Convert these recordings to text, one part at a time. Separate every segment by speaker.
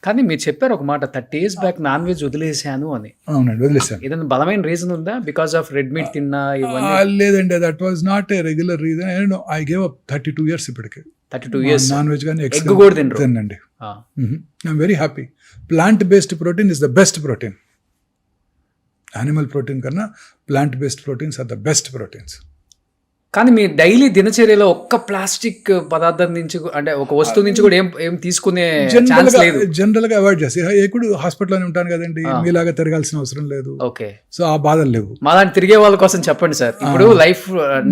Speaker 1: కానీ మీరు చెప్పారు ఒక మాట 30 years బ్యాక్ నాన్ వెజ్ వదిలేసాను అని.
Speaker 2: అవునండి, వదిలేసాను.
Speaker 1: ఏదైనా బలమైన రీజన్ ఉందా? బికాస్ ఆఫ్ రెడ్ మీట్ తిన్నా ఇవన్నీ?
Speaker 2: లేదండి, that was not a regular reason. And I gave up 32 years ఇప్పటికి.
Speaker 1: 32 years
Speaker 2: నాన్ వెజ్ కానీ
Speaker 1: ఎగ్ కూడా తినరు.
Speaker 2: తినండి. I'm very happy. Plant based protein is the best protein. Animal protein కన్నా plant based proteins are the best proteins.
Speaker 1: కానీ మీ daily దినచర్యలో ఒక్క ప్లాస్టిక్ పదార్థం నుంచి అంటే ఒక వస్తువు నుంచి కూడా ఏం తీసుకునే ఛాన్స్ లేదు.
Speaker 2: జనరల్ గా అవాయిడ్ చేసి ఎప్పుడు హాస్పిటల్లోనే ఉంటాను కదండి, మీలాగా తిరగాల్సిన అవసరం లేదు.
Speaker 1: ఓకే,
Speaker 2: సో ఆ బాధలు లేవు.
Speaker 1: మాలాంటి తిరిగే వాళ్ళ కోసం చెప్పండి సార్. ఇప్పుడు లైఫ్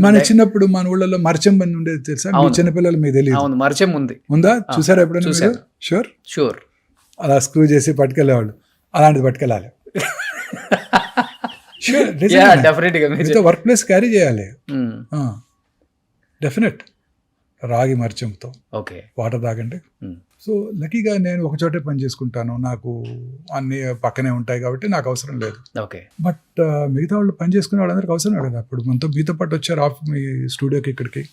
Speaker 2: మన చిన్నప్పుడు మన ఊళ్ళలో మరచం బండి ఉండేది తెలుసా? చిన్నపిల్లలు మీకు తెలియదు.
Speaker 1: అవును, మరచం ఉంది.
Speaker 2: ఉందా? చూసారా ఎప్పుడైనా? షూర్. అలా స్క్రూ చేసి పట్టుకెళ్ళేవాళ్ళు. అలాంటిది పట్టుకెళ్ళాలి. వర్క్ ప్లేస్ క్యారీ చేయాలి. డెఫినెట్. రాగి మర్చంతో వాటర్ తాగండి. సో లక్కీగా నేను ఒక చోటే పని చేసుకుంటాను, నాకు అన్ని పక్కనే ఉంటాయి కాబట్టి నాకు అవసరం లేదు. బట్ మిగతా వాళ్ళు పని చేసుకునే వాళ్ళందరికీ అవసరం కదా. ఇప్పుడు మీతో పాటు వచ్చారు మీ స్టూడియోకి, ఇక్కడికి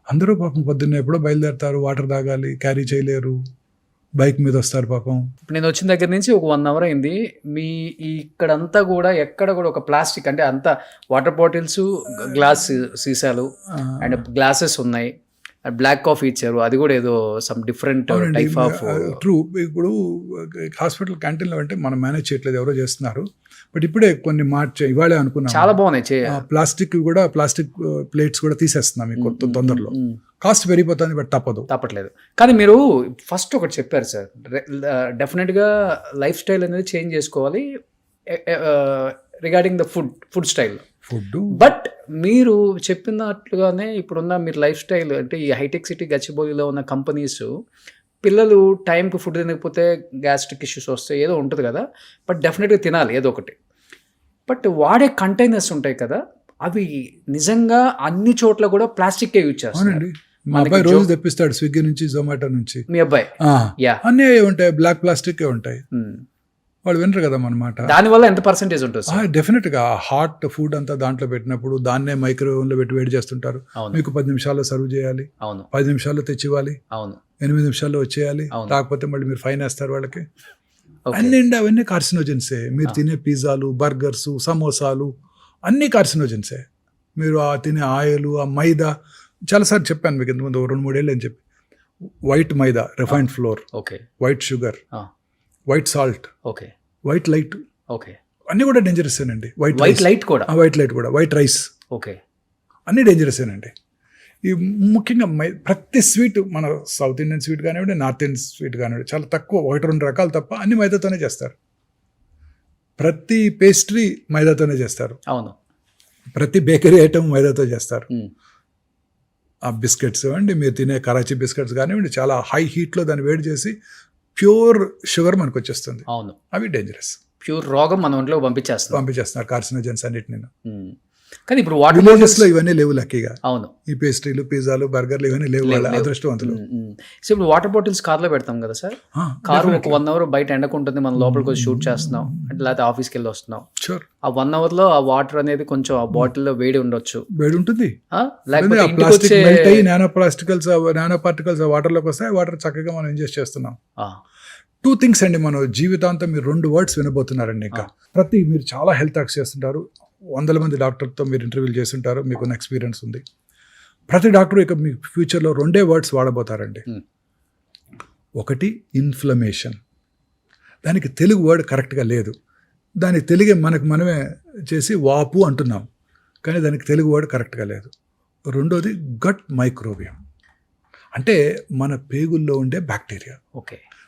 Speaker 2: అందరూ పాపం పొద్దున్నే ఎప్పుడో బయలుదేరుతారు, వాటర్ తాగాలి, క్యారీ చేయలేరు, బైక్ మీద వస్తారు పాపం.
Speaker 1: నేను వచ్చిన దగ్గర నుంచి ఒక 1 hour అయింది. మీ ఇక్కడంతా కూడా ఎక్కడ కూడా ఒక ప్లాస్టిక్ అంటే అంతా వాటర్ బాటిల్స్, గ్లాస్ సీసాలు అండ్ గ్లాసెస్ ఉన్నాయి. బ్లాక్ కాఫీ ఇచ్చారు, అది కూడా ఏదో some different type of.
Speaker 2: True. ఇప్పుడు హాస్పిటల్ క్యాంటీన్లో అంటే మనం మేనేజ్ చేయట్లేదు, ఎవరో చేస్తున్నారు. బట్ ఇప్పుడే కొన్ని ఇవాళే అనుకున్నాం,
Speaker 1: చాలా బాగున్నాయి.
Speaker 2: ప్లాస్టిక్ ప్లేట్స్ కూడా తీసేస్తున్నాం మీకు తొందరలో. కాస్ట్ పెరిగిపోతుంది, బట్ తప్పట్లేదు.
Speaker 1: కానీ మీరు ఫస్ట్ ఒకటి చెప్పారు సార్, డెఫినెట్గా లైఫ్ స్టైల్ అనేది చేంజ్ చేసుకోవాలి regarding the food style. But మీరు చెప్పినట్లుగానే ఇప్పుడున్న మీరు లైఫ్ స్టైల్ అంటే ఈ హైటెక్ సిటీ గచ్చిబౌలిలో ఉన్న కంపెనీస్ పిల్లలు టైంకి ఫుడ్ తినకపోతే గ్యాస్ట్రిక్ ఇష్యూస్ వస్తాయి, ఏదో ఉంటుంది కదా. బట్ డెఫినెట్గా తినాలి ఏదో ఒకటి. బట్ వాడే కంటైనర్స్ ఉంటాయి కదా, అవి నిజంగా అన్ని చోట్ల కూడా ప్లాస్టిక్ యూజ్ చేస్తారు.
Speaker 2: మా అబ్బాయి రోజు తెప్పిస్తాడు స్విగ్గీ నుంచి, జొమాటో నుంచి.
Speaker 1: మీ అబ్బాయి
Speaker 2: అన్నీ ఉంటాయి, బ్లాక్ ప్లాస్టిక్ ఉంటాయి. వాళ్ళు వినరు కదా మన మాట.
Speaker 1: దానివల్ల ఎంత పర్సెంటేజ్ ఉంటుంది?
Speaker 2: డెఫినెట్ గా హాట్ ఫుడ్ అంతా దాంట్లో పెట్టినప్పుడు దాన్నే మైక్రోవేవ్ లో పెట్టి వేడి చేస్తుంటారు. మీకు 10 నిమిషాల్లో సర్వ్ చేయాలి, 10 నిమిషాల్లో తెచ్చివ్వాలి, 8 నిమిషాల్లో వచ్చేయాలి. కాకపోతే మళ్ళీ మీరు ఫైన్ వేస్తారు వాళ్ళకి. అవన్నీ కార్సినోజెన్సే. మీరు తినే పిజ్జాలు, బర్గర్స్, సమోసాలు అన్ని కార్సినోజెన్సే. మీరు తినే ఆయిల్, ఆ మైదా, చాలాసార్లు చెప్పాను మీకు ఇంతకుముందు 2-3 ఏళ్ళు అని చెప్పి. White maida, refined flour, white sugar, white salt, white light, అన్ని కూడా డేంజరస్ ఏనండి. వైట్ లైట్ కూడా, వైట్ రైస్, అన్ని డేంజరస్ ఏనండి. ఈ ముఖ్యంగా ప్రతి స్వీట్, మన సౌత్ ఇండియన్ స్వీట్ కానివ్వండి, నార్త్ ఇండియన్ స్వీట్ కానివ్వండి, చాలా తక్కువ 1-2 రకాలు తప్ప అన్ని మైదాతోనే చేస్తారు. ప్రతి పేస్ట్రీ మైదాతోనే చేస్తారు. ప్రతి బేకరీ ఐటమ్ మైదాతో చేస్తారు. ఆ బిస్కెట్స్ అండి, మీరు తినే కరాచీ బిస్కెట్స్ కానివ్వండి, చాలా హై హీట్లో దాన్ని వేడి చేసి ప్యూర్ షుగర్ మనకు వచ్చేస్తుంది. అవి డేంజరస్.
Speaker 1: ప్యూర్ రోగం మన ఒంట్లో
Speaker 2: పంపించేస్తున్నారు కార్సినోజన్స్ అన్నిటిని.
Speaker 1: కానీ ఇప్పుడు
Speaker 2: విలేజెస్ లో ఇవన్నీ లేవు లక్కీగా. ఈ పేస్ట్రీలు, పిజ్జాలు, బర్గర్లు ఇవన్నీ లేవు, వాళ్ళ అదృష్టవంతులు.
Speaker 1: సో ఇప్పుడు వాటర్ బాటిల్స్ కార్లో పెడతాం కదా సార్, కారు ఒక 1 hour బయట ఎండకుంటుంది, మనం లోపలికి వచ్చి షూట్ చేస్తున్నాం అంటే లేకపోతే ఆఫీస్కి వెళ్ళి వస్తున్నాం. ఆ 1 hour లో ఆ వాటర్ అనేది కొంచెం ఆ బాటిల్లో వేడి ఉండొచ్చు,
Speaker 2: వేడి ఉంటుంది. నానో పార్టికల్స్ వాటర్ లోకి వస్తాయి, వాటర్ చక్కగా మనం ఇంజెస్ట్ చేస్తున్నాం. 2 things అండి, మనం జీవితాంతం మీరు 2 words వినబోతున్నారండి. ఇంకా మీరు చాలా హెల్త్ టాక్స్ చేస్తుంటారు, 100 మంది డాక్టర్తో మీరు ఇంటర్వ్యూలు చేస్తుంటారు, మీకున్న ఎక్స్పీరియన్స్ ఉంది. ప్రతి డాక్టర్ ఇక మీ ఫ్యూచర్లో 2 words వాడబోతారండి. ఒకటి ఇన్ఫ్లమేషన్. దానికి తెలుగు వర్డ్ కరెక్ట్గా లేదు, దానికి తెలుగే మనమే చేసి వాపు అంటున్నాం, కానీ దానికి తెలుగు వర్డ్ కరెక్ట్గా లేదు. రెండోది గట్ మైక్రోబియం, అంటే మన పేగుల్లో ఉండే బ్యాక్టీరియా.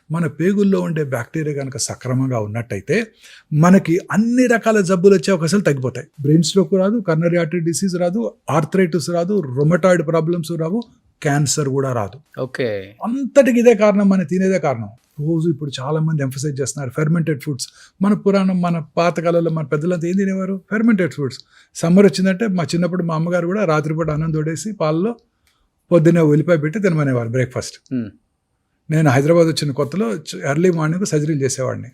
Speaker 2: మన పేగుల్లో ఉండే బ్యాక్టీరియా కనుక సక్రమంగా ఉన్నట్టయితే మనకి అన్ని రకాల జబ్బులు వచ్చే అవకాశాలు తగ్గిపోతాయి. బ్రెయిన్ స్ట్రోక్ రాదు, కర్నరీ ఆర్టరీ డిసీజ్ రాదు, ఆర్థరైటిస్ రాదు, రొమటాయిడ్ ప్రాబ్లమ్స్ రావు, క్యాన్సర్ కూడా రాదు. అంతటికి ఇదే కారణం, మన తినేదే కారణం. రోజు ఇప్పుడు చాలా మంది ఎంఫసైజ్ చేస్తున్నారు ఫెర్మెంటెడ్ ఫుడ్స్. మన పాతకాలంలో మన పెద్దలంతా ఏం తినేవారు? Fermented foods. సమ్మర్ వచ్చిందంటే మా చిన్నప్పుడు మా అమ్మగారు కూడా రాత్రిపూట అన్నం తోడేసి పాలలో పొద్దున్నే ఉల్లిపాయ పెట్టి తినమనేవారు బ్రేక్ఫాస్ట్. నేను హైదరాబాద్ వచ్చిన కొత్తలో ఎర్లీ మార్నింగ్ సర్జరీలు చేసేవాడిని.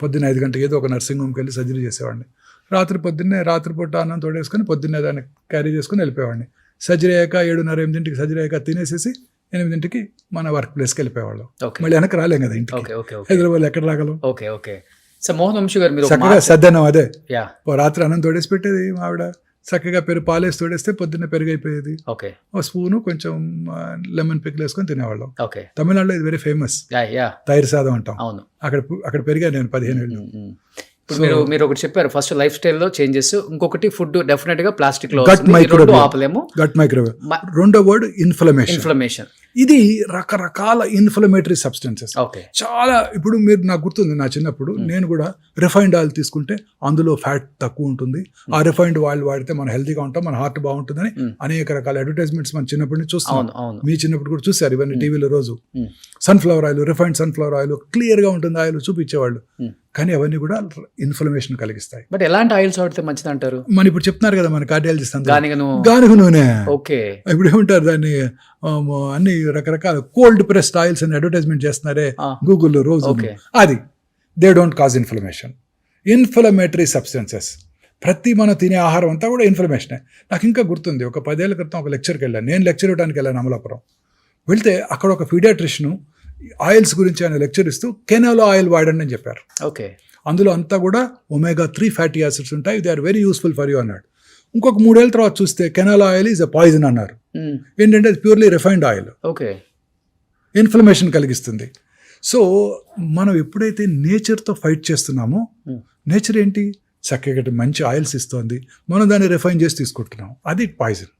Speaker 2: పొద్దున్న 5 గంటలకు ఏదో ఒక నర్సింగ్ హోమ్కి వెళ్ళి సర్జరీ చేసేవాడిని. రాత్రిపూట అన్నం తోడేసుకొని పొద్దున్నే దాన్ని క్యారీ చేసుకుని వెళ్ళిపోయేవాడిని. సర్జరీ అయ్యాక 7:30-8 సర్జరీ అయ్యాక తినేసేసి 8ంటికి మన వర్క్ ప్లేస్కి వెళ్ళిపోయేవాళ్ళం.
Speaker 1: ఓకే
Speaker 2: మళ్ళీ వెనక్కి రాలేం కదా ఇంటికి.
Speaker 1: ఓకే ఓకే ఓకే
Speaker 2: హైదరాబాద్ ఎక్కడ రాగలం?
Speaker 1: Okay okay. So Mohan Vamshi గారు మీరు ఒక
Speaker 2: చక్కగా సద్దన్నం అదే
Speaker 1: యా
Speaker 2: ఓ రాత్రి అన్నం తోడేసి పెట్టేది ఆవిడ, చక్కగా పాలేసి తోడేస్తే పొద్దున్న పెరుగు అయిపోయేది.
Speaker 1: ఓకే
Speaker 2: ఓ స్పూను కొంచెం లెమన్ పిక్కలు వేసుకొని తినేవాళ్ళం.
Speaker 1: ఓకే
Speaker 2: తమిళనాడులో ఇది వెరీ ఫేమస్,
Speaker 1: యా యా
Speaker 2: తైరు సాదం అంటాం.
Speaker 1: అవును.
Speaker 2: అక్కడ పెరిగా నేను 15 ఏళ్ళు.
Speaker 1: ఇప్పుడు మీరు ఒకటి చెప్పారు, ఫస్ట్ లైఫ్ స్టైల్లో చేంజెస్, ఇంకొకటి ఫుడ్ డెఫినెట్ గా ప్లాస్టిక్ లో
Speaker 2: గట్ మైక్రోవేవ్
Speaker 1: ఆపలేము.
Speaker 2: Gut microwave. రెండో వర్డ్ ఇన్ఫ్లమేషన్. ఇది రకరకాల ఇన్ఫ్లమేటరీ సబ్స్టెన్సెస్
Speaker 1: ఓకే
Speaker 2: చాలా. ఇప్పుడు మీరు నాకు గుర్తుంది, నా చిన్నప్పుడు నేను కూడా రిఫైన్డ్ ఆయిల్ తీసుకుంటే అందులో ఫ్యాట్ తక్కువ ఉంటుంది, ఆ రిఫైన్డ్ ఆయిల్ వాడితే మనం హెల్తీగా ఉంటాం, మన హార్ట్ బాగుంటుందని అనేక రకాల అడ్వర్టైజ్మెంట్స్ మన చిన్నప్పటి నుంచి చూస్తాం. మీ చిన్నప్పుడు కూడా చూసారు ఇవన్నీ టీవీలో రోజు. Sunflower oil, refined sunflower oil clear గా ఉంటుంది ఆయిల్ చూపించేవాళ్ళు, కానీ అవన్నీ కూడా ఇన్ఫ్లమేషన్ కలిగిస్తాయి.
Speaker 1: బట్ ఎలాంటి ఆయిల్స్ వాడితే మంచిది అంటారు?
Speaker 2: మన ఇప్పుడు చెప్తున్నారు కదా మన కార్డియాలజిస్ట్ అంతా
Speaker 1: గానుగ
Speaker 2: నూనె.
Speaker 1: ఓకే
Speaker 2: ఇప్పుడు ఏమంటారు దాన్ని, అన్ని రకరకాల కోల్డ్ ప్రెస్డ్ ఆయిల్స్ అని అడ్వర్టైజ్మెంట్ చేస్తున్నారే గూగుల్లో రోజు, అది they don't cause inflammation. Inflammatory substances ప్రతి మనం తినే ఆహారం అంతా కూడా ఇన్ఫ్లమేషనే. నాకు ఇంకా గుర్తుంది, ఒక 10 ఏళ్ల క్రితం ఒక లెక్చర్కి వెళ్ళాను, నేను లెక్చర్ ఇవ్వడానికి వెళ్ళాను అమలాపురం. వెళ్తే అక్కడ ఒక పీడియాట్రిషియన్ ఆయిల్స్ గురించి ఆయన లెక్చర్ ఇస్తూ కెనాలో ఆయిల్ వాడండి అని చెప్పారు.
Speaker 1: ఓకే
Speaker 2: అందులో అంతా కూడా omega-3 ఫ్యాటీ యాసిడ్స్ ఉంటాయి, they are very useful for you అన్నాడు. ఇంకొక 3 ఏళ్ళ తర్వాత చూస్తే canola oil is a poison అన్నారు. ఏంటంటే అది purely refined oil,
Speaker 1: okay
Speaker 2: inflammation కలిగిస్తుంది. సో మనం ఎప్పుడైతే నేచర్తో ఫైట్ చేస్తున్నామో, నేచర్ ఏంటి చక్కగా మంచి ఆయిల్స్ ఇస్తుంది, మనం దాన్ని రిఫైన్ చేసి తీసుకుంటున్నాం, అది పాయిజన్.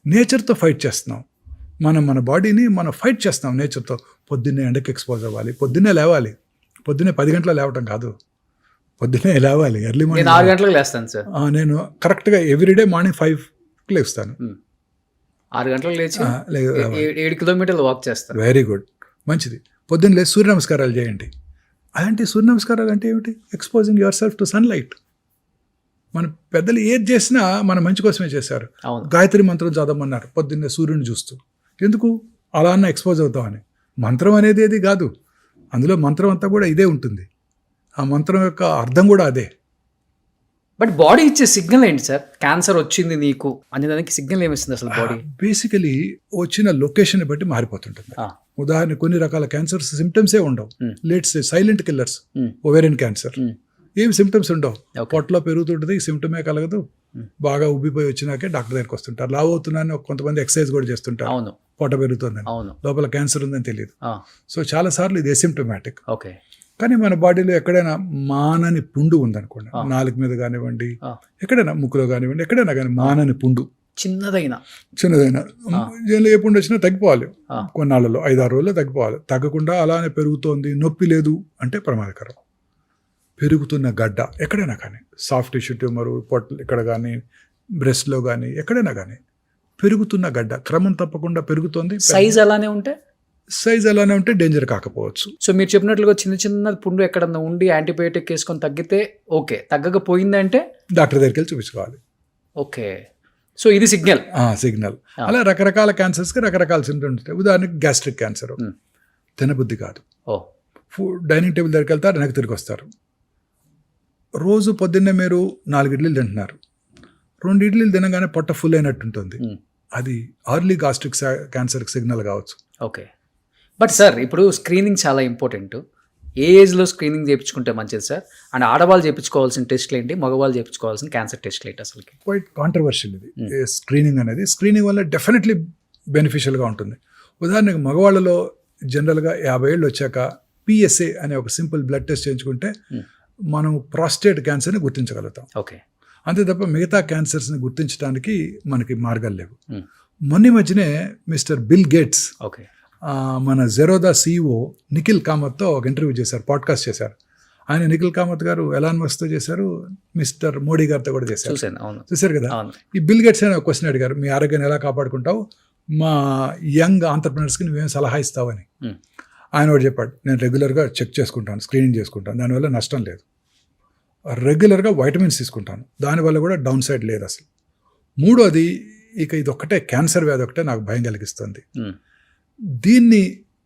Speaker 2: నేచర్తో ఫైట్ చేస్తున్నాం, మన బాడీని మనం ఫైట్ చేస్తాం నేచర్తో. పొద్దున్నే ఎండకి ఎక్స్పోజ్ అవ్వాలి, పొద్దున్నే లేవాలి, పొద్దున్నే 10 గంటల లేవటం కాదు, పొద్దున్నే లేవాలి, ఎర్లీ మార్నింగ్
Speaker 1: 6 గంటలకు లేస్తాను సార్.
Speaker 2: నేను కరెక్ట్గా ఎవ్రీడే మార్నింగ్ 5కి లేస్తాను.
Speaker 1: 6 గంటలకు లేచి 7 కిలోమీటర్లు వాక్ చేస్తాను.
Speaker 2: వెరీ గుడ్, మంచిది. పొద్దున్న లేచి సూర్య నమస్కారాలు చేయండి. అలాంటి సూర్య నమస్కారాలు అంటే ఏమిటి? Exposing your self to sunlight. మన పెద్దలు ఏది చేసినా మన మంచి కోసమే చేశారు. గాయత్రి మంత్రం చదవమన్నారు పొద్దున్నే సూర్యుని చూస్తూ. ఎందుకు? అలా అన్న ఎక్స్పోజ్ అవుతామని. మంత్రం అనేది ఏది కాదు, అందులో మంత్రం అంతా కూడా ఇదే ఉంటుంది, ఆ మంత్రం యొక్క అర్థం కూడా అదే.
Speaker 1: బట్ బాడీ ఇచ్చే సిగ్నల్ ఏంటి సార్? క్యాన్సర్ వచ్చింది నీకు అనే దానికి సిగ్నల్ ఏమిస్తుంది అసలు బాడీ?
Speaker 2: బేసికలీ వచ్చిన లొకేషన్ బట్టి మారిపోతుంటుంది. ఉదాహరణ కొన్ని రకాల క్యాన్సర్స్ సిమ్టమ్సే ఉండవు. Let's silent killers, ovarian cancer ఏమి సిమ్టమ్స్ ఉండవు, పొట్టలో పెరుగుతుంటుంది, సిమ్టమే కలగదు, బాగా ఉబ్బిపోయి వచ్చినాకే డాక్టర్ దగ్గరికి వస్తుంటారు. లావు అవుతున్నాను, కొంతమంది ఎక్సర్సైజ్ కూడా చేస్తుంటారు, పొట్ట పెరుగుతుందని, లోపల క్యాన్సర్ ఉందని తెలియదు. సో చాలా సార్లు ఇది ఎసిమ్టమాటిక్.
Speaker 1: ఓకే,
Speaker 2: కానీ మన బాడీలో ఎక్కడైనా మానని పుండు ఉందనుకోండి, నాలుగు మీద కానివ్వండి, ఎక్కడైనా ముక్కులో కానివ్వండి, ఎక్కడైనా కానీ మానని పుండు చిన్నదైనా ఏ పుండు వచ్చినా తగ్గిపోవాలి, కొన్నాళ్ళలో 5-6 రోజుల్లో తగ్గిపోవాలి. తగ్గకుండా అలానే పెరుగుతోంది, నొప్పి లేదు అంటే ప్రమాదకరం. పెరుగుతున్న గడ్డ ఎక్కడైనా కానీ, సాఫ్ట్ టిష్యూ ట్యూమరు, పొట్ల ఇక్కడ కానీ, బ్రెస్ట్లో కానీ, ఎక్కడైనా కానీ పెరుగుతున్న గడ్డ క్రమం తప్పకుండా పెరుగుతోంది.
Speaker 1: సైజ్ అలానే ఉంటే
Speaker 2: డేంజర్ కాకపోవచ్చు.
Speaker 1: సో మీరు చెప్పినట్లుగా చిన్న చిన్న పుండు ఎక్కడన్నా ఉండి యాంటీబయాటిక్ వేసుకొని తగ్గితే ఓకే, తగ్గకపోయిందంటే
Speaker 2: డాక్టర్ దగ్గరికి వెళ్ళి చూపించుకోవాలి.
Speaker 1: ఓకే, సో ఇది సిగ్నల్.
Speaker 2: అలా రకరకాల క్యాన్సర్స్కి రకరకాల సింప్టమ్స్ ఉంటాయి. ఉదాహరణకి గ్యాస్ట్రిక్ క్యాన్సర్, తినబుద్ధి కాదు, డైనింగ్ టేబుల్ దగ్గరికి వెళ్తారు, వెనక్కి తిరిగి వస్తారు. రోజు పొద్దున్నే మీరు 4 ఇడ్లీలు తింటున్నారు, 2 ఇడ్లీలు తినగానే పొట్ట ఫుల్ అయినట్టు ఉంటుంది, అది అర్లీ గాస్ట్రిక్ క్యాన్సర్కి సిగ్నల్ కావచ్చు.
Speaker 1: ఓకే, బట్ సార్ ఇప్పుడు స్క్రీనింగ్ చాలా ఇంపార్టెంట్. ఏ ఏజ్లో స్క్రీనింగ్ చేయించుకుంటే మంచిది సార్? అండ్ ఆడవాళ్ళు చేయించుకోవాల్సిన టెస్ట్లు ఏంటి, మగవాళ్ళు చేయించుకోవాల్సిన క్యాన్సర్ టెస్ట్లు ఏంటి? అసలు
Speaker 2: క్వైట్ కాంట్రవర్షియల్ ఇది స్క్రీనింగ్ అనేది. స్క్రీనింగ్ వల్ల డెఫినెట్లీ బెనిఫిషియల్గా ఉంటుంది. ఉదాహరణకు మగవాళ్ళలో జనరల్గా 50 ఏళ్ళు వచ్చాక PSA అనే ఒక సింపుల్ బ్లడ్ టెస్ట్ చేయించుకుంటే మనం ప్రాస్టేట్ క్యాన్సర్ని గుర్తించగలుగుతాం.
Speaker 1: ఓకే,
Speaker 2: అంతే తప్ప మిగతా క్యాన్సర్స్ని గుర్తించడానికి మనకి మార్గాలు లేవు. మొన్న మధ్యనే మిస్టర్ బిల్ గేట్స్ మన జెరోదా CEO నిఖిల్ కామత్తో ఒక ఇంటర్వ్యూ చేశారు, పాడ్కాస్ట్ చేశారు. ఆయన నిఖిల్ కామత్ గారు ఎలాన్ మస్క్తో చేశారు, మిస్టర్ మోడీ గారితో కూడా చేశారు. చూశారు కదా. ఈ బిల్ గేట్స్ అని ఒక క్వశ్చన్ అడిగారు, మీ ఆరోగ్యాన్ని ఎలా కాపాడుకుంటావు, మా యంగ్ ఆంటర్ప్రినర్స్కి నువ్వేం సలహా ఇస్తావని. ఆయన కూడా చెప్పాడు, నేను రెగ్యులర్గా చెక్ చేసుకుంటాను, స్క్రీనింగ్ చేసుకుంటాను, దానివల్ల నష్టం లేదు. రెగ్యులర్గా వైటమిన్స్ తీసుకుంటాను, దానివల్ల కూడా డౌన్ సైడ్ లేదు అసలు. మూడోది, ఇక ఇది ఒక్కటే క్యాన్సర్ వ్యాధి ఒకటే నాకు భయం కలిగిస్తుంది. దీన్ని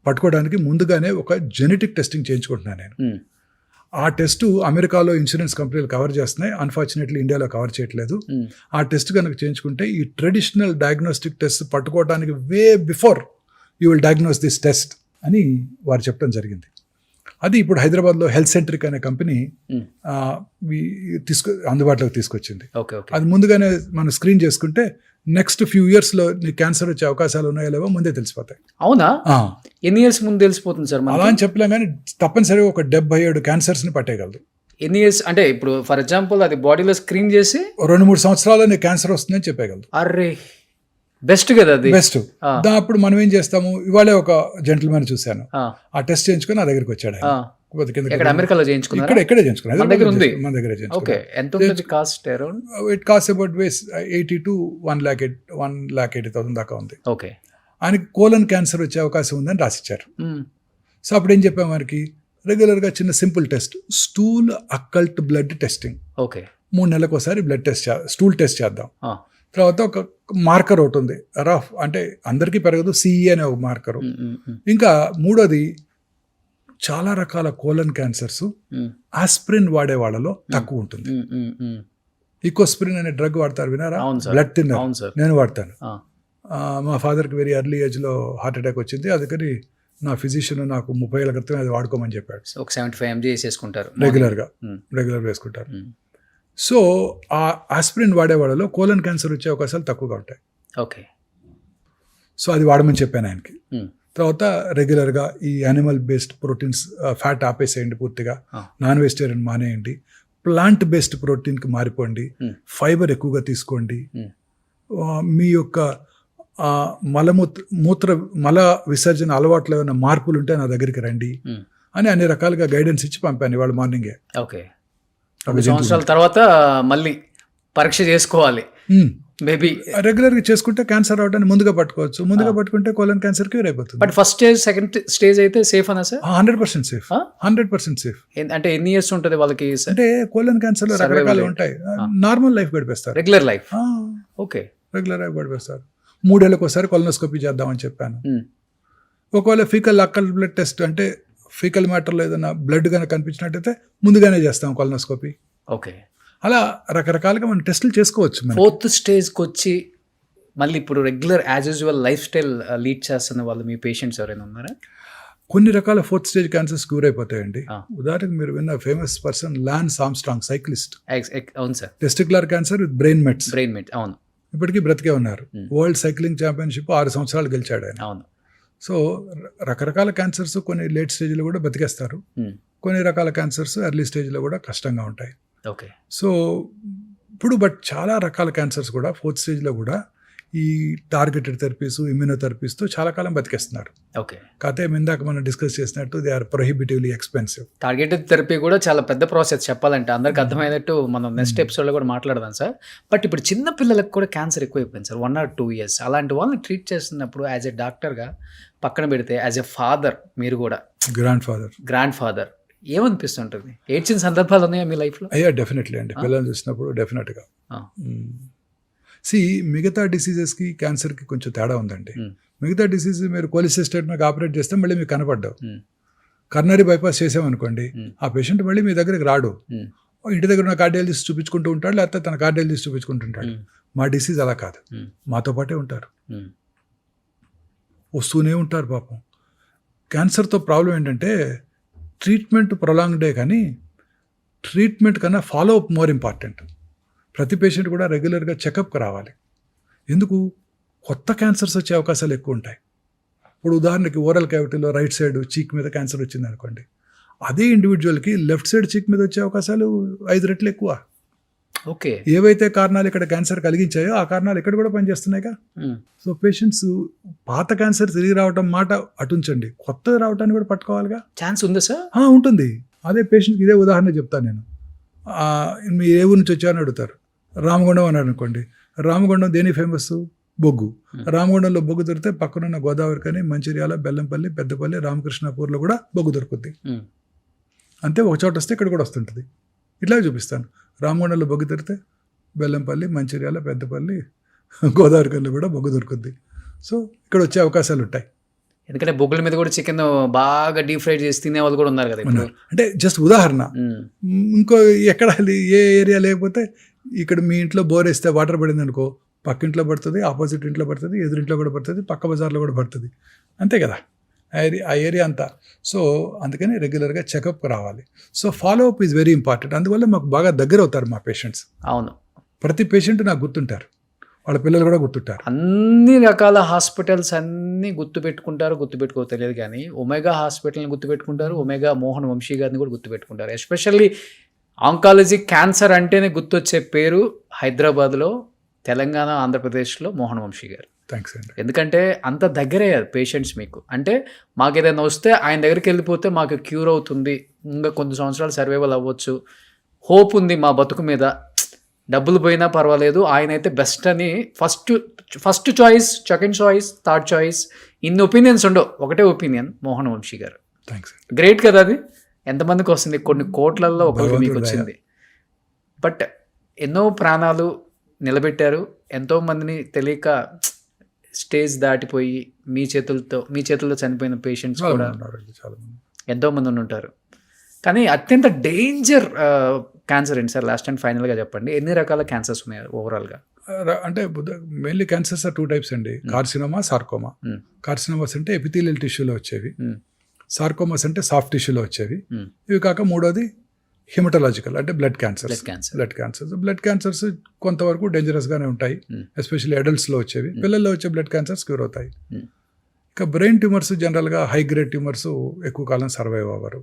Speaker 2: పట్టుకోవడానికి ముందుగానే ఒక జెనెటిక్ టెస్టింగ్ చేయించుకుంటున్నాను నేను. ఆ టెస్ట్ అమెరికాలో ఇన్సూరెన్స్ కంపెనీలు కవర్ చేస్తున్నాయి, అన్ఫార్చునేట్లీ ఇండియాలో కవర్ చేయట్లేదు. ఆ టెస్ట్ కనుక చేయించుకుంటే ఈ ట్రెడిషనల్ డయాగ్నోస్టిక్ టెస్ట్ పట్టుకోవడానికి way before you will diagnose this test అని వారు చెప్పడం జరిగింది. అది ఇప్పుడు హైదరాబాద్లో హెల్త్ సెంట్రిక్ అనే కంపెనీ అందుబాటులోకి తీసుకొచ్చింది. అది ముందుగానే మనం స్క్రీన్ చేసుకుంటే నెక్స్ట్ ఫ్యూ ఇయర్స్లో నీకు క్యాన్సర్ వచ్చే అవకాశాలు ఉన్నాయో లేవో ముందే తెలిసిపోతాయి.
Speaker 1: అవునా? ఎన్ని ఇయర్స్ ముందు తెలిసిపోతుంది సార్?
Speaker 2: అలా అని చెప్పలేం కానీ తప్పనిసరిగా ఒక 77 క్యాన్సర్స్ని పట్టేయగలదు.
Speaker 1: ఎన్ని ఇయర్స్ అంటే ఇప్పుడు ఫర్ ఎగ్జాంపుల్ అది బాడీలో స్క్రీన్ చేసి
Speaker 2: 2-3 సంవత్సరాల్లో నీకు క్యాన్సర్ వస్తుందని చెప్పగలదు.
Speaker 1: అర్రే బెస్ట్ కదా అది.
Speaker 2: బెస్ట్. అప్పుడు మనం ఏం చేస్తాము, ఇవాళే ఒక జెంటిల్మెన్ చూశాను, ఆ టెస్ట్ చేయించుకొని నా దగ్గరికి వచ్చాడు.
Speaker 1: అమెరికాలో చేయించుకున్నారు,
Speaker 2: ఇక్కడే చేయించుకున్నాను,
Speaker 1: మన దగ్గర ఉంది.
Speaker 2: మన దగ్గర చేయించుకున్నాను.
Speaker 1: ఎంత ఉంటుంది cost? Around
Speaker 2: it cost about 80 to 1,80,000 దాకా ఉంది.
Speaker 1: ఓకే.
Speaker 2: ఆయనకి కోలన్ క్యాన్సర్ వచ్చే అవకాశం ఉందని రాసిచ్చారు. సో అప్పుడు ఏం చెప్పాము వారికి, రెగ్యులర్గా చిన్న simple test, stool occult blood testing.
Speaker 1: Okay. 3
Speaker 2: నెలలకు ఒకసారి బ్లడ్ టెస్ట్, స్టూల్ టెస్ట్ చేద్దాం. తర్వాత ఒక మార్కర్ ఒకటి ఉంది, రఫ్ అంటే అందరికీ పెరగదు, సిఈ అనే ఒక మార్కరు. ఇంకా మూడోది, చాలా రకాల కోలన్ క్యాన్సర్స్ ఆస్ప్రిన్ వాడే వాళ్ళలో తక్కువ ఉంటుంది. ఈకోస్ప్రిన్ అనే డ్రగ్ వాడతారు, వినారా? Blood thinner. నేను వాడతాను. మా ఫాదర్కి వెరీ ఎర్లీ ఏజ్లో హార్ట్ అటాక్ వచ్చింది, అందుకని నా ఫిజిషియన్ నాకు 30 ఏళ్ళ క్రితం అది వాడుకోమని చెప్పాడు.
Speaker 1: ఒక 75 mg వేసుకుంటారు
Speaker 2: రెగ్యులర్గా వేసుకుంటారు. సో ఆ ఆస్పిరిన్ వాడే వాళ్ళలో కోలన్ క్యాన్సర్ వచ్చే అవకాశాలు తక్కువగా ఉంటాయి.
Speaker 1: ఓకే.
Speaker 2: సో అది వాడమని చెప్పాను ఆయనకి. తర్వాత రెగ్యులర్గా ఈ యానిమల్ బేస్డ్ ప్రోటీన్స్, ఫ్యాట్ ఆపేసేయండి పూర్తిగా, నాన్ వెజిటేరియన్ మానేయండి, ప్లాంట్ బేస్డ్ ప్రోటీన్కి మారిపోండి, ఫైబర్ ఎక్కువగా తీసుకోండి, మీ యొక్క మల విసర్జన అలవాట్లో ఏమైనా మార్పులు ఉంటే నా దగ్గరికి రండి అని అన్ని రకాలుగా గైడెన్స్ ఇచ్చి పంపాను ఇవాళ మార్నింగే.
Speaker 1: ఓకే. 2 సంవత్సరాల తర్వాత మళ్ళీ పరీక్ష చేసుకోవాలి. మేబీ
Speaker 2: రెగ్యులర్గా చేసుకుంటే క్యాన్సర్ రావడానికి ముందుగా పట్టుకోవచ్చు. ముందుగా పట్టుకుంటే కోలన్ క్యాన్సర్ క్యూర్ అయిపోతుంది.
Speaker 1: But first stage, second stage అయితే సేఫ్ అనా సార్?
Speaker 2: 100% సేఫ్. 100% సేఫ్.
Speaker 1: అంటే ఎన్ని ఇయర్స్ ఉంటుంది వాళ్ళకి?
Speaker 2: అంటే కోలన్ క్యాన్సర్ లో రకరకాలు ఉంటాయి. నార్మల్ లైఫ్ గడిపేస్తారు,
Speaker 1: regular life. Okay.
Speaker 2: Regular life గడిపేస్తారు. 3 ఏళ్ళకి ఒకసారి కొలనోస్కోపీ చేద్దామని చెప్పాను. ఒకవేళ ఫీకల్ అక్కల్ బ్లడ్ టెస్ట్ అంటే ఫీకల్ మ్యాటర్లో ఏదైనా బ్లడ్ కనుక కనిపించినట్టయితే ముందుగానే చేస్తాం కొలనోస్కోపీ.
Speaker 1: ఓకే.
Speaker 2: అలా రకరకాలుగా మనం టెస్టులు చేసుకోవచ్చు.
Speaker 1: 4th స్టేజ్కి వచ్చి మళ్ళీ ఇప్పుడు regular as usual life style lead చేస్తున్న వాళ్ళు మీ పేషెంట్స్ ఎవరైనా ఉన్నారా?
Speaker 2: కొన్ని రకాల 4th స్టేజ్ క్యాన్సర్స్ క్యూర్ అయిపోతాయండి. ఉదాహరణకు మీరు విన్న famous person Lance Armstrong, cyclist.
Speaker 1: అవును sir.
Speaker 2: Testicular cancer with brain mets.
Speaker 1: అవును.
Speaker 2: ఇప్పటికీ బ్రతికే ఉన్నారు. వరల్డ్ సైక్లింగ్ ఛాంపియన్షిప్ 6 సంవత్సరాలు గెలిచాడు ఆయన.
Speaker 1: అవును. సో
Speaker 2: రకరకాల క్యాన్సర్స్ కొన్ని లేట్ స్టేజ్లో కూడా బతికేస్తారు, కొన్ని రకాల క్యాన్సర్స్ ఎర్లీ స్టేజ్లో కూడా కష్టంగా ఉంటాయి.
Speaker 1: ఓకే.
Speaker 2: సో ఇప్పుడు చాలా రకాల క్యాన్సర్స్ కూడా 4th స్టేజ్లో కూడా ఈ టార్గెటెడ్ థెరపీస్, ఇమ్యూనోథెరపీస్తో చాలా కాలం బతికేస్తున్నారు.
Speaker 1: ఓకే.
Speaker 2: కాకపోతే ఇందాక మనం డిస్కస్ చేసినట్టు they are prohibitively expensive.
Speaker 1: Targeted therapy కూడా చాలా పెద్ద ప్రాసెస్ చెప్పాలంటే, అందరికి అర్థమయ్యేటట్టు మనం నెక్స్ట్ ఎపిసోడ్లో కూడా మాట్లాడదాం సార్. బట్ ఇప్పుడు చిన్న పిల్లలకు కూడా క్యాన్సర్ ఎక్కువైపోయింది సార్, 1 or 2 years. అలాంటి వాళ్ళని ట్రీట్ చేస్తున్నప్పుడు యాజ్ ఎ డాక్టర్గా పక్కన పెడితే, యాజ్ ఎ ఫాదర్, మీరు కూడా గ్రాండ్ ఫాదర్, ఏమనిపిస్తుంటుంది? ఏడ్చిన సందర్భాలు ఉన్నాయా మీ లైఫ్లో?
Speaker 2: అయ్యా, డెఫినెట్లీ అండి. పిల్లలు చూసినప్పుడు డెఫినెట్గా. మిగతా డిసీజెస్కి క్యాన్సర్కి కొంచెం తేడా ఉందండి. మిగతా డిసీజ్ మీరు కోలిసిస్టేట్ మీద ఆపరేట్ చేస్తే మళ్ళీ మీకు కనపడ్డావు. కర్నరీ బైపాస్ చేసామనుకోండి, ఆ పేషెంట్ మళ్ళీ మీ దగ్గరికి రాడు. ఇంటి దగ్గర ఉన్న కార్డియాలజిస్ట్ చూపించుకుంటూ ఉంటాడు, లేకపోతే తన కార్డియాలజిస్ట్ చూపించుకుంటుంటాడు. మా డిసీజ్ అలా కాదు, మాతో పాటే ఉంటారు, వస్తూనే ఉంటారు. పాపం క్యాన్సర్తో ప్రాబ్లం ఏంటంటే ట్రీట్మెంట్ ప్రొలాంగ్డే, కానీ ట్రీట్మెంట్ కన్నా ఫాలో అప్ మోర్ ఇంపార్టెంట్. ప్రతి పేషెంట్ కూడా రెగ్యులర్గా చెకప్కి రావాలి. ఎందుకు? కొత్త క్యాన్సర్స్ వచ్చే అవకాశాలు ఎక్కువ ఉంటాయి. ఇప్పుడు ఉదాహరణకి ఓరల్ క్యావిటీలో రైట్ సైడ్ చీక్ మీద క్యాన్సర్ వచ్చింది అనుకోండి, అదే ఇండివిజువల్కి లెఫ్ట్ సైడ్ చీక్ మీద వచ్చే అవకాశాలు 5 రెట్లు ఎక్కువ.
Speaker 1: ఓకే.
Speaker 2: ఏవైతే కారణాలు ఇక్కడ క్యాన్సర్ కలిగించాయో ఆ కారణాలు ఇక్కడ కూడా పనిచేస్తున్నాయిగా. సో పేషెంట్స్ పాత క్యాన్సర్ తిరిగి రావటం మాట అటుంచండి, కొత్తది రావటాన్ని కూడా పట్టుకోవాలిగా.
Speaker 1: ఛాన్స్ ఉందా సార్?
Speaker 2: ఉంటుంది. అదే పేషెంట్కి ఇదే ఉదాహరణ చెప్తాను నేను. మీరు ఏ ఊరి నుంచి వచ్చారని అడుగుతారు. రామగుండం అన్నాడు అనుకోండి, రామగుండం దేని ఫేమస్? బొగ్గు. రామగుండంలో బొగ్గు దొరికితే పక్కనున్న గోదావరి కానీ, మంచిర్యాల, బెల్లంపల్లి, పెద్దపల్లి, రామకృష్ణాపూర్లో కూడా బొగ్గు దొరుకుద్ది. అంతే, ఒక చోట వస్తే ఇక్కడ కూడా వస్తుంటుంది. ఇట్లా చూపిస్తాను. రామగుండంలో బొగ్గు దొరికితే బెల్లంపల్లి, మంచిర్యాల, పెద్దపల్లి, గోదావరి కల్లో కూడా బొగ్గు దొరుకుద్ది. సో ఇక్కడ వచ్చే అవకాశాలు ఉంటాయి.
Speaker 1: ఎందుకంటే బొగ్గుల మీద కూడా చికెన్ బాగా డీప్ ఫ్రై చేసి తినే వాళ్ళు కూడా ఉన్నారు కదా ఇప్పుడు.
Speaker 2: అంటే జస్ట్ ఉదాహరణ. ఇంకో ఎక్కడ ఏ ఏరియా లేకపోతే ఇక్కడ మీ ఇంట్లో బోర్ వేస్తే వాటర్ పడింది అనుకో, పక్కింట్లో పడుతుంది, ఆపోజిట్ ఇంట్లో పడుతుంది, ఎదురింట్లో కూడా పడుతుంది, పక్క బజార్లో కూడా పడుతుంది, అంతే కదా ఆ ఏరియా అంతా. సో అందుకని రెగ్యులర్గా చెకప్ రావాలి. So follow up is very important. అందువల్ల మాకు బాగా దగ్గర అవుతారు మా పేషెంట్స్.
Speaker 1: అవును,
Speaker 2: ప్రతి పేషెంట్ నాకు గుర్తుంటారు, వాళ్ళ పిల్లలు కూడా గుర్తుంటారు.
Speaker 1: అన్ని రకాల హాస్పిటల్స్ అన్నీ గుర్తుపెట్టుకో తెలియదు కానీ ఒమేగా హాస్పిటల్ని గుర్తుపెట్టుకుంటారు, ఒమేగా మోహన్ వంశీ గారిని కూడా గుర్తుపెట్టుకుంటారు. ఎస్పెషల్లీ ఆంకాలజీ క్యాన్సర్ అంటేనే గుర్తొచ్చే పేరు హైదరాబాద్లో, తెలంగాణ, ఆంధ్రప్రదేశ్లో మోహన్ వంశీ గారు.
Speaker 2: థ్యాంక్స్ అండి.
Speaker 1: ఎందుకంటే అంత దగ్గరే పేషెంట్స్ మీకు. అంటే మాకు ఏదైనా వస్తే ఆయన దగ్గరికి వెళ్ళిపోతే మాకు క్యూర్ అవుతుంది, ఇంకా కొన్ని సంవత్సరాలు సర్వైవల్ అవ్వచ్చు, హోప్ ఉంది మా బతుకు మీద, డబ్బులు పోయినా పర్వాలేదు, ఆయన అయితే బెస్ట్ అని first choice, second choice, third choice, ఇన్ని ఒపీనియన్స్ ఉండవు, ఒకటే ఒపీనియన్ మోహన్ వంశీ గారు.
Speaker 2: థ్యాంక్స్.
Speaker 1: గ్రేట్ కదా అది. ఎంతమందికి వస్తుంది? కొన్ని కోట్లల్లో ఒకరికి మీకు వచ్చింది. బట్ ఎన్నో ప్రాణాలు నిలబెట్టారు, ఎంతోమందిని తెలియక స్టేజ్ దాటిపోయి మీ చేతుల్లో చనిపోయిన పేషెంట్స్ కూడా ఎంతోమంది ఉంటారు. కానీ అత్యంత డేంజర్ క్యాన్సర్ ఏంటి సార్? లాస్ట్ అండ్ ఫైనల్గా చెప్పండి, ఎన్ని రకాల క్యాన్సర్స్ ఉన్నాయి ఓవరాల్గా?
Speaker 2: అంటే మెయిన్లీ క్యాన్సర్స్ ఆర్ 2 types అండి, కార్సినోమా, సార్కోమా. కార్సినోమాస్ అంటే ఎపిథీలియల్ టిష్యూలో వచ్చేవి, సార్కోమాస్ అంటే సాఫ్ట్ టిష్యూలో వచ్చేవి. ఇవి కాక మూడోది హిమటలాజికల్ అంటే బ్లడ్ క్యాన్సర్స్. బ్లడ్ క్యాన్సర్స్ కొంతవరకు డేంజరస్గానే ఉంటాయి, ఎస్పెషల్లీ అడల్ట్స్లో వచ్చేవి. పిల్లల్లో వచ్చే బ్లడ్ క్యాన్సర్స్ క్యూర్ అవుతాయి. ఇక బ్రెయిన్ ట్యూమర్స్ జనరల్గా హై గ్రేడ్ ట్యూమర్స్ ఎక్కువ కాలం సర్వైవ్ అవ్వరు.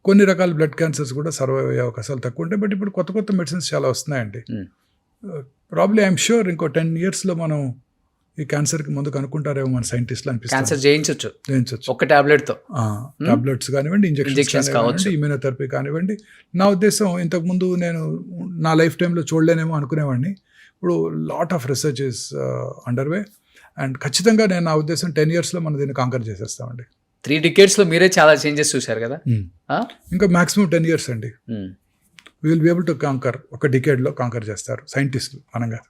Speaker 2: కొన్ని రకాల బ్లడ్ క్యాన్సర్స్ కూడా సర్వైవ్ అయ్యే అవకాశాలు తక్కువ ఉంటాయి. బట్ ఇప్పుడు కొత్త మెడిసిన్స్ చాలా వస్తున్నాయండి. ప్రాబ్లీ ఐఎమ్ షూర్ ఇంకో 10 yearsలో మనం ఈ క్యాన్సర్కి ముందు కనుక్కుంటారేమో మన సైంటిస్టులు అనిపిస్తుంది.
Speaker 1: క్యాన్సర్ జయించవచ్చు ఒక టాబ్లెట్తో. టాబ్లెట్స్ కానివ్వండి, ఇంజెక్షన్స్ కావచ్చు,
Speaker 2: ఇమ్యూనోథెరపీ కానివ్వండి. నా ఉద్దేశం ఇంతకుముందు నేను నా లైఫ్ టైంలో చూడలేనేమో అనుకునేవాడిని. ఇప్పుడు lot of research is underway and ఖచ్చితంగా నేను నా ఉద్దేశం 10 yearsలో మనం దీన్ని కాంకర్ చేసేస్తామండి.
Speaker 1: 3 decadesలో మీరే చాలా చేంజెస్ చూశారు కదా.
Speaker 2: ఇంకా మాక్సిమం 10 years అండి. We will be able to conquer. ఒక డికేడ్లో కాంకర్ చేస్తారు సైంటిస్టులు అనంగా.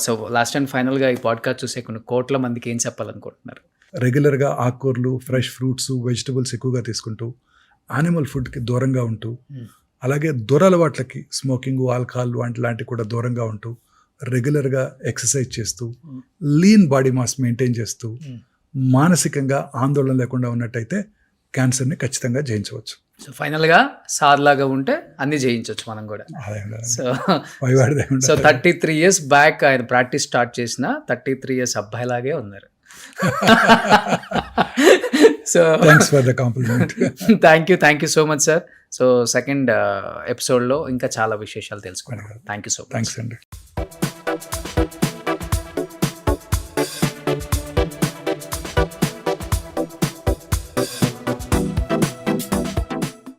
Speaker 1: సో లాస్ట్ అండ్ ఫైనల్గా ఈ పాడ్కాస్ట్ చూసే కొన్ని కోట్ల మందికి ఏం చెప్పాలనుకుంటున్నారు?
Speaker 2: రెగ్యులర్గా ఆకుకూరలు, ఫ్రెష్ ఫ్రూట్స్, వెజిటబుల్స్ ఎక్కువగా తీసుకుంటూ, యానిమల్ ఫుడ్కి దూరంగా ఉంటూ, అలాగే దురలవాట్లకి స్మోకింగ్, ఆల్కహాల్ లాంటివి కూడా దూరంగా ఉంటూ, రెగ్యులర్గా ఎక్సర్సైజ్ చేస్తూ, లీన్ బాడీ మాస్ మెయింటైన్ చేస్తూ, మానసికంగా ఆందోళన లేకుండా ఉన్నట్టయితే క్యాన్సర్ని ఖచ్చితంగా జయించవచ్చు.
Speaker 1: సో ఫైనల్గా సార్ లాగా ఉంటే అన్ని జయించవచ్చు మనం కూడా. సో 33 years బ్యాక్ ఆయన ప్రాక్టీస్ స్టార్ట్ చేసిన 33 years అబ్బాయిలాగే ఉన్నారు. So
Speaker 2: thanks for the complement.
Speaker 1: Thank you so much sir. So second ఎపిసోడ్లో ఇంకా చాలా విశేషాలు తెలుసుకున్నాం. Thank you so much.
Speaker 2: Thanks అండి.